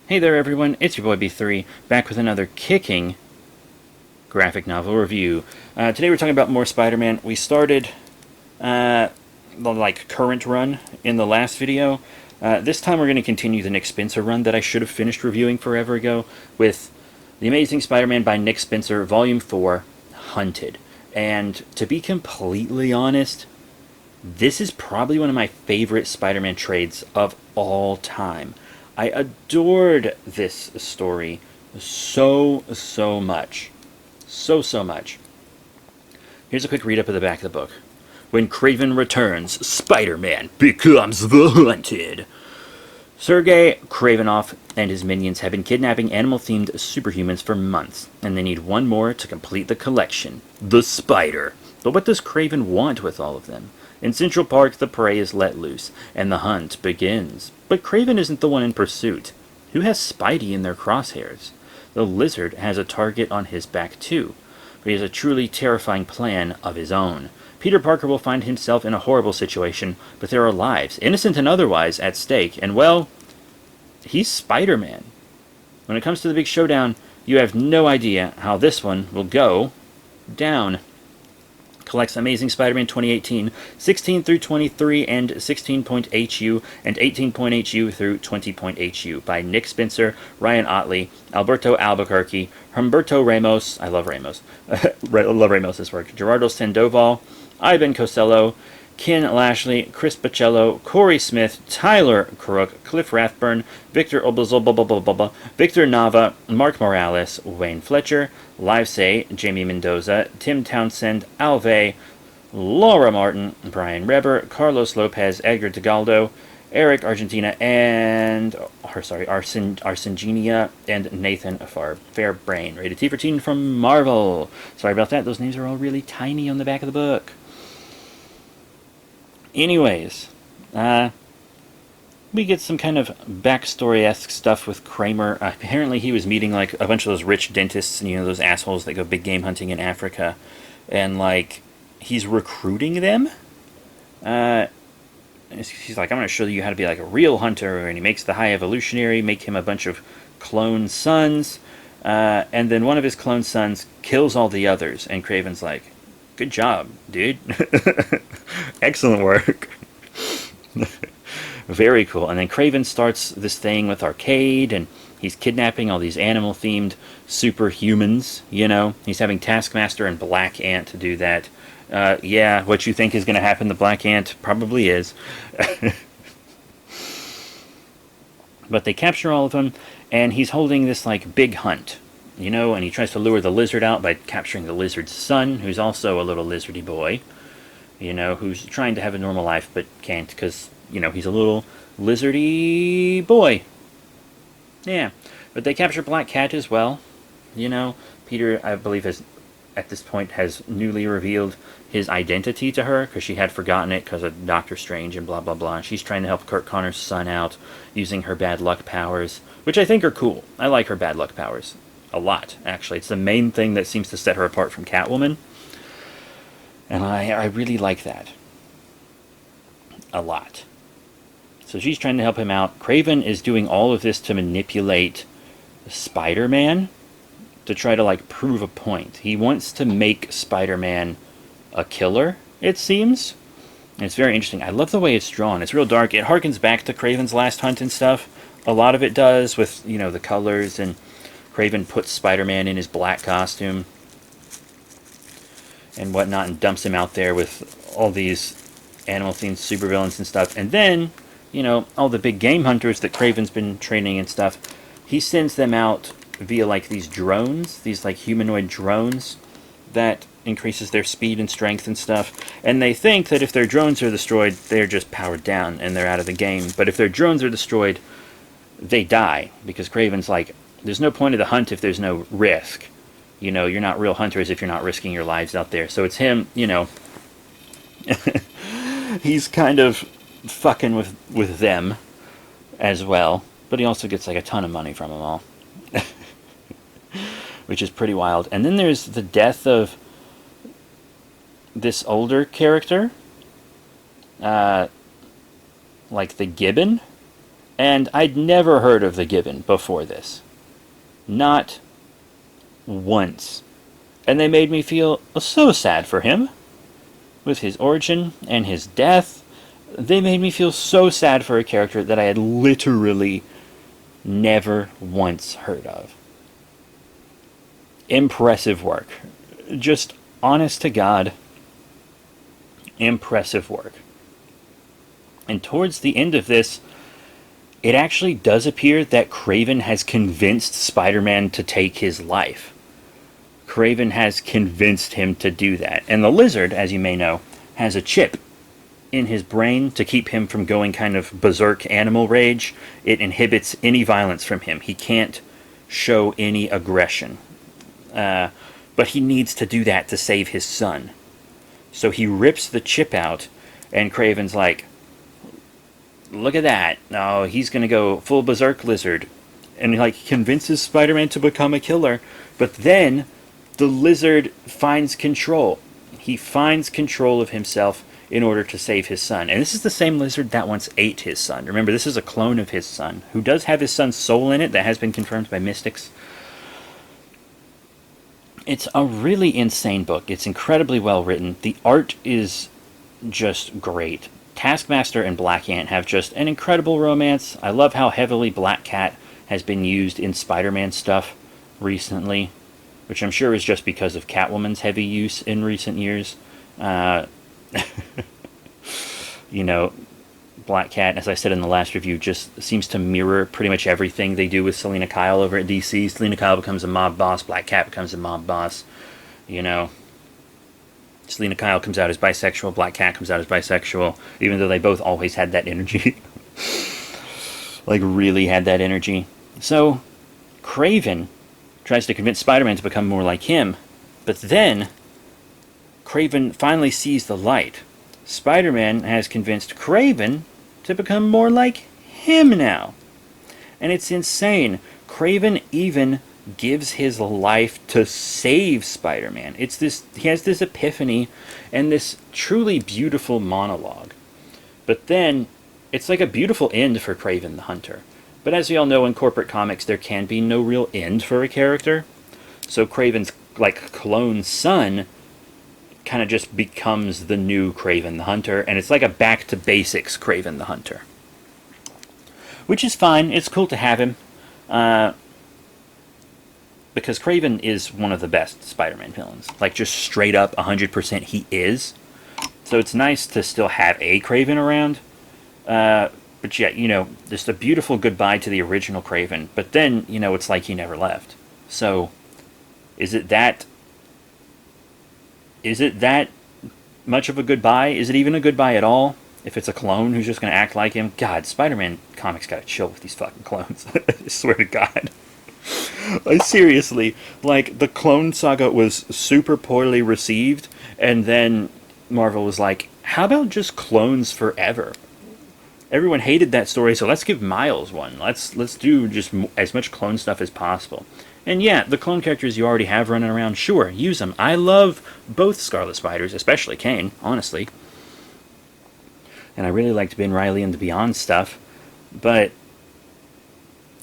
Hey there everyone, it's your boy B3, back with another kicking graphic novel review. Today we're talking about more Spider-Man. We started the current run in the last video. This time we're going to continue the Nick Spencer run that I should have finished reviewing forever ago with The Amazing Spider-Man by Nick Spencer, Volume 4, Hunted. And to be completely honest, this is probably one of my favorite Spider-Man trades of all time. I adored this story so much. So much. Here's a quick read-up of the back of the book. When Kraven returns, Spider-Man becomes the hunted. Sergei Kravinoff and his minions have been kidnapping animal-themed superhumans for months, and they need one more to complete the collection, the Spider. But what does Kraven want with all of them? In Central Park, the prey is let loose, and the hunt begins. But Kraven isn't the one in pursuit. Who has Spidey in their crosshairs? The Lizard has a target on his back too, but he has a truly terrifying plan of his own. Peter Parker will find himself in a horrible situation, but there are lives, innocent and otherwise, at stake, and well, he's Spider-Man. When it comes to the big showdown, you have no idea how this one will go down. Collects Amazing Spider-Man 2018, 16 through 23 and 16.HU and 18.HU through 20.HU by Nick Spencer, Ryan Ottley, Alberto Albuquerque, Humberto Ramos, I love Ramos, I love Ramos' work, Gerardo Sandoval, Ivan Cosello, Ken Lashley, Chris Pacello, Corey Smith, Tyler Crook, Cliff Rathburn, Victor Obazobabababa, Victor Nava, Mark Morales, Wayne Fletcher, Livesay, Jamie Mendoza, Tim Townsend, Alve, Laura Martin, Brian Reber, Carlos Lopez, Edgar DeGaldo, Eric Argentina, and Arsengenia, and Nathan Fairbrain. Rated T for teen from Marvel. Sorry about that, those names are all really tiny on the back of the book. Anyways, we get some kind of backstory-esque stuff with Kramer. Apparently he was meeting, like, a bunch of those rich dentists, and, you know, those assholes that go big game hunting in Africa. And, like, he's recruiting them? He's like, I'm going to show you how to be, like, a real hunter. And he makes the High Evolutionary, make him a bunch of clone sons. And then one of his clone sons kills all the others. And Kraven's like, good job, dude. Excellent work. Very cool. And then Kraven starts this thing with Arcade, and he's kidnapping all these animal-themed superhumans, you know? He's having Taskmaster and Black Ant to do that. Yeah, what you think is going to happen to Black Ant probably is. But they capture all of them, and he's holding this, like, big hunt, you know? And he tries to lure the Lizard out by capturing the Lizard's son, who's also a little lizardy boy, you know, who's trying to have a normal life but can't because, you know, he's a little lizardy boy. Yeah. But they capture Black Cat as well. You know, Peter, I believe, has, at this point, has newly revealed his identity to her because she had forgotten it because of Doctor Strange and blah, blah, blah. She's trying to help Kurt Connor's son out using her bad luck powers, which I think are cool. I like her bad luck powers a lot, actually. It's the main thing that seems to set her apart from Catwoman. And I really like that. A lot. So she's trying to help him out. Kraven is doing all of this to manipulate Spider-Man to try to, like, prove a point. He wants to make Spider-Man a killer, it seems. And it's very interesting. I love the way it's drawn. It's real dark. It harkens back to Kraven's Last Hunt and stuff. A lot of it does with, you know, the colors, and Kraven puts Spider-Man in his black costume and whatnot, and dumps him out there with all these animal-themed supervillains and stuff. And then, you know, all the big game hunters that Kraven's been training and stuff, he sends them out via, like, these drones, these, like, humanoid drones that increases their speed and strength and stuff. And they think that if their drones are destroyed, they're just powered down and they're out of the game. But if their drones are destroyed, they die, because Kraven's like, there's no point of the hunt if there's no risk. You know, you're not real hunters if you're not risking your lives out there. So it's him, you know, he's kind of fucking with them as well. But he also gets, like, a ton of money from them all. Which is pretty wild. And then there's the death of this older character. Like the Gibbon. And I'd never heard of The Given before this. Not once. And they made me feel so sad for him. With his origin and his death, they made me feel so sad for a character that I had literally never once heard of. Impressive work. Just honest to God, impressive work. And towards the end of this, it actually does appear that Kraven has convinced Spider-Man to take his life. Kraven has convinced him to do that. And the Lizard, as you may know, has a chip in his brain to keep him from going kind of berserk animal rage. It inhibits any violence from him. He can't show any aggression. But he needs to do that to save his son. So he rips the chip out, and Kraven's like, look at that. Oh, he's going to go full berserk Lizard. And he convinces Spider-Man to become a killer. But then the Lizard finds control. He finds control of himself in order to save his son. And this is the same Lizard that once ate his son. Remember, this is a clone of his son, who does have his son's soul in it. That has been confirmed by mystics. It's a really insane book. It's incredibly well written. The art is just great. Taskmaster and Black Ant have just an incredible romance. I love how heavily Black Cat has been used in Spider-Man stuff recently, which I'm sure is just because of Catwoman's heavy use in recent years. You know, Black Cat, as I said in the last review, just seems to mirror pretty much everything they do with Selina Kyle over at DC. Selina Kyle becomes a mob boss, Black Cat becomes a mob boss. You know, Selina Kyle comes out as bisexual, Black Cat comes out as bisexual, even though they both always had that energy. Really had that energy. So, Kraven tries to convince Spider-Man to become more like him, but then Kraven finally sees the light. Spider-Man has convinced Kraven to become more like him now. And it's insane. Kraven even gives his life to save Spider-Man. He has this epiphany and this truly beautiful monologue. But then, it's like a beautiful end for Kraven the Hunter. But as we all know, in corporate comics, there can be no real end for a character. So Kraven's, clone son kind of just becomes the new Kraven the Hunter, and it's like a back-to-basics Kraven the Hunter. Which is fine. It's cool to have him. Because Kraven is one of the best Spider-Man villains. Just straight up 100% he is. So it's nice to still have a Kraven around. But yeah, just a beautiful goodbye to the original Kraven. But then, it's like he never left. So, is it that much of a goodbye? Is it even a goodbye at all? If it's a clone who's just going to act like him? God, Spider-Man comics gotta chill with these fucking clones. I swear to God. Seriously, the Clone Saga was super poorly received, and then Marvel was like, how about just clones forever? Everyone hated that story, so let's give Miles one. Let's do just as much clone stuff as possible. And yeah, the clone characters you already have running around, sure, use them. I love both Scarlet Spiders, especially Kane, honestly. And I really liked Ben Reilly and the Beyond stuff. But,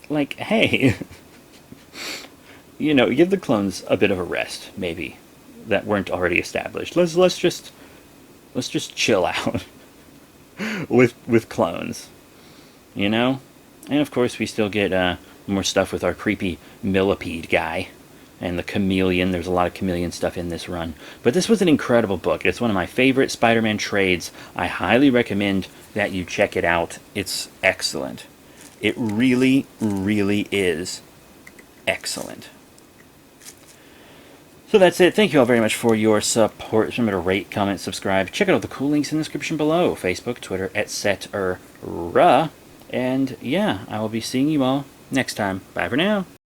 hey... give the clones a bit of a rest, maybe, that weren't already established. Let's just chill out with clones, And of course we still get more stuff with our creepy millipede guy and the chameleon. There's a lot of chameleon stuff in this run. But this was an incredible book. It's one of my favorite Spider-Man trades. I highly recommend that you check it out. It's excellent. It really, really is excellent. So that's it. Thank you all very much for your support. Remember to rate, comment, subscribe. Check out all the cool links in the description below. Facebook, Twitter, etc. And yeah, I will be seeing you all next time. Bye for now.